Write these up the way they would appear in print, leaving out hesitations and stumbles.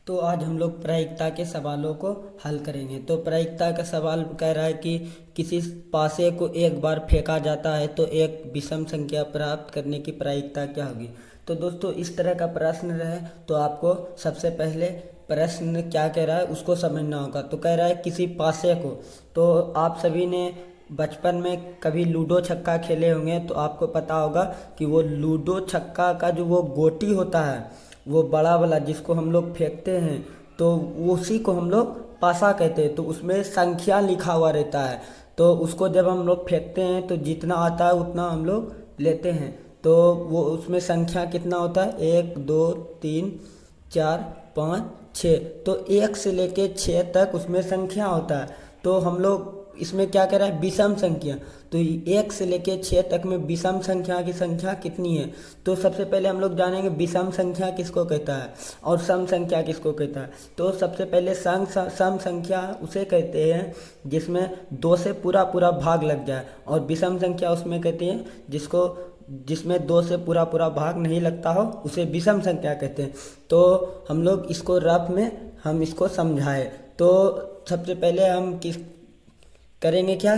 तो आज हम लोग प्रायिकता के सवालों को हल करेंगे। तो प्रायिकता का सवाल कह रहा है कि किसी पासे को एक बार फेंका जाता है तो एक विषम संख्या प्राप्त करने की प्रायिकता क्या होगी। तो दोस्तों इस तरह का प्रश्न रहे तो आपको सबसे पहले प्रश्न क्या कह रहा है उसको समझना होगा। तो कह रहा है किसी पासे को, तो आप सभी ने बचपन में कभी लूडो छक्का खेले होंगे तो आपको पता होगा कि वो लूडो छक्का का जो वो गोटी होता है वो बड़ा वाला जिसको हम लोग फेंकते हैं तो उसी को हम लोग पासा कहते हैं। तो उसमें संख्या लिखा हुआ रहता है, तो उसको जब हम लोग फेंकते हैं तो जितना आता है उतना हम लोग लेते हैं। तो वो उसमें संख्या कितना होता है, 1 2 3 4 5 6। तो 1 से लेके 6 तक उसमें संख्या होता है। तो हम लोग इसमें क्या कह रहा है, विषम संख्या। तो 1 से लेके 6 तक में विषम संख्या की संख्या कितनी है। तो सबसे पहले हम लोग जानेंगे विषम संख्या किसको कहता है और सम संख्या किसको कहता है। तो सबसे पहले सम संख्या उसे कहते हैं जिसमें 2 से पूरा पूरा भाग लग जाए, और विषम संख्या उसमें कहते हैं जिसमें 2 से पूरा पूरा भाग नहीं लगता हो उसे विषम संख्या कहते हैं। तो हम लोग इसको रफ में हम इसको समझाएं। तो सबसे पहले हम किस करेंगे, क्या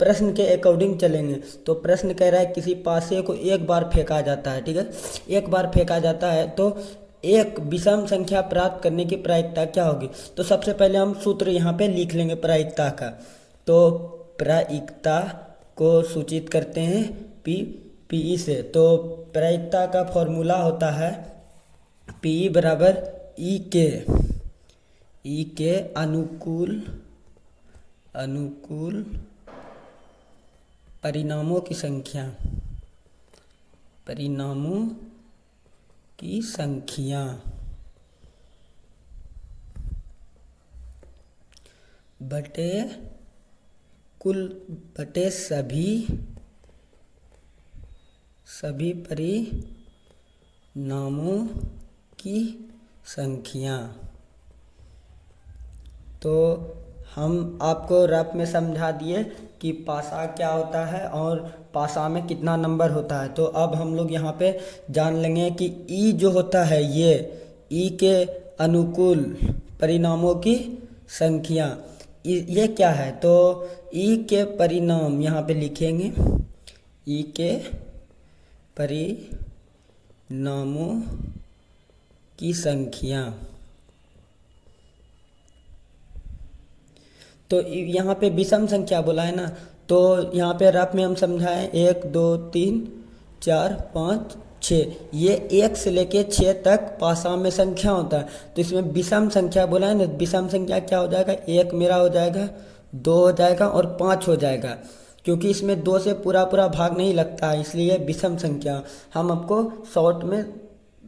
प्रश्न के अकॉर्डिंग चलेंगे। तो प्रश्न कह रहा है किसी पासे को एक बार फेंका जाता है, ठीक है, एक बार फेंका जाता है तो एक विषम संख्या प्राप्त करने की प्रायिकता क्या होगी। तो सबसे पहले हम सूत्र यहाँ पे लिख लेंगे प्रायिकता का। तो प्रायिकता को सूचित करते हैं पी से। तो प्रायिकता का फॉर्मूला होता है पी बराबर ई के अनुकूल परिणामों की संख्या बटे सभी परिणामों की संख्या। तो हम आपको रफ में समझा दिए कि पासा क्या होता है और पासा में कितना नंबर होता है। तो अब हम लोग यहाँ पे जान लेंगे कि ई जो होता है ये ई के अनुकूल परिणामों की संख्या ये क्या है। तो ई के परिणाम यहाँ पे लिखेंगे, ई के परिणामों की संख्या। तो यहाँ पे विषम संख्या बोला है ना, तो यहाँ पे रफ में हम समझाएं 1 2 3 4 5 6, ये 1 से लेके 6 तक पासा में संख्या होता है। तो इसमें विषम संख्या बोला है ना, विषम संख्या क्या हो जाएगा, 1 मेरा हो जाएगा, 2 हो जाएगा और 5 हो जाएगा, क्योंकि इसमें 2 से पूरा पूरा भाग नहीं लगता है, इसलिए विषम संख्या हम आपको शॉर्ट में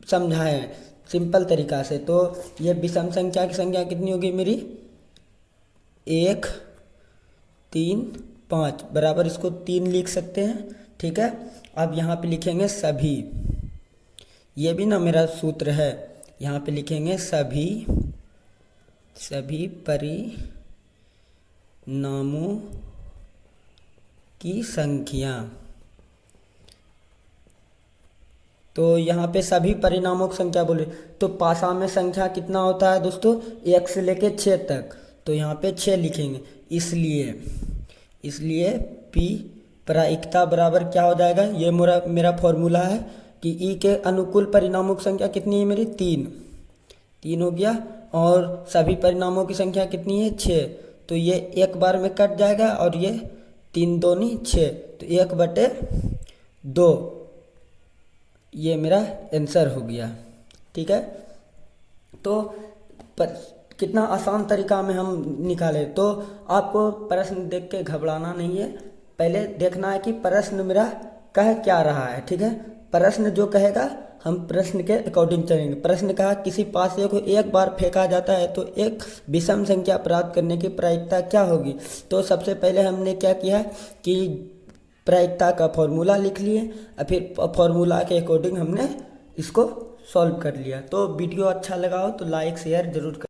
समझाएं सिंपल तरीका से। तो ये विषम संख्या की संख्या कितनी होगी मेरी, 1 3 5 बराबर, इसको 3 लिख सकते हैं, ठीक है। अब यहाँ पे लिखेंगे सभी, ये भी ना मेरा सूत्र है, यहाँ पे लिखेंगे सभी परिणामों की संख्या। तो यहाँ पे सभी परिणामों की संख्या बोले तो पासा में संख्या कितना होता है दोस्तों, 1 से लेके 6 तक। तो यहाँ पे 6 लिखेंगे, इसलिए पी प्रायिकता बराबर क्या हो जाएगा, ये मेरा फॉर्मूला है कि ई के अनुकूल परिणामों की संख्या कितनी है मेरी, 3 हो गया, और सभी परिणामों की संख्या कितनी है, 6। तो ये एक बार में कट जाएगा और ये 3 दूनी 6, तो 1/2 ये मेरा आंसर हो गया, ठीक है। तो कितना आसान तरीका में हम निकाले। तो आपको प्रश्न देख के घबराना नहीं है, पहले देखना है कि प्रश्न मेरा कह क्या रहा है, ठीक है। प्रश्न जो कहेगा हम प्रश्न के अकॉर्डिंग चलेंगे। प्रश्न कहा किसी पासे को एक बार फेंका जाता है तो एक विषम संख्या प्राप्त करने की प्रायिकता क्या होगी। तो सबसे पहले हमने क्या किया कि प्रायिकता का फॉर्मूला लिख लिए, और फिर फॉर्मूला के अकॉर्डिंग हमने इसको सॉल्व कर लिया। तो वीडियो अच्छा लगा हो तो लाइक शेयर जरूर कर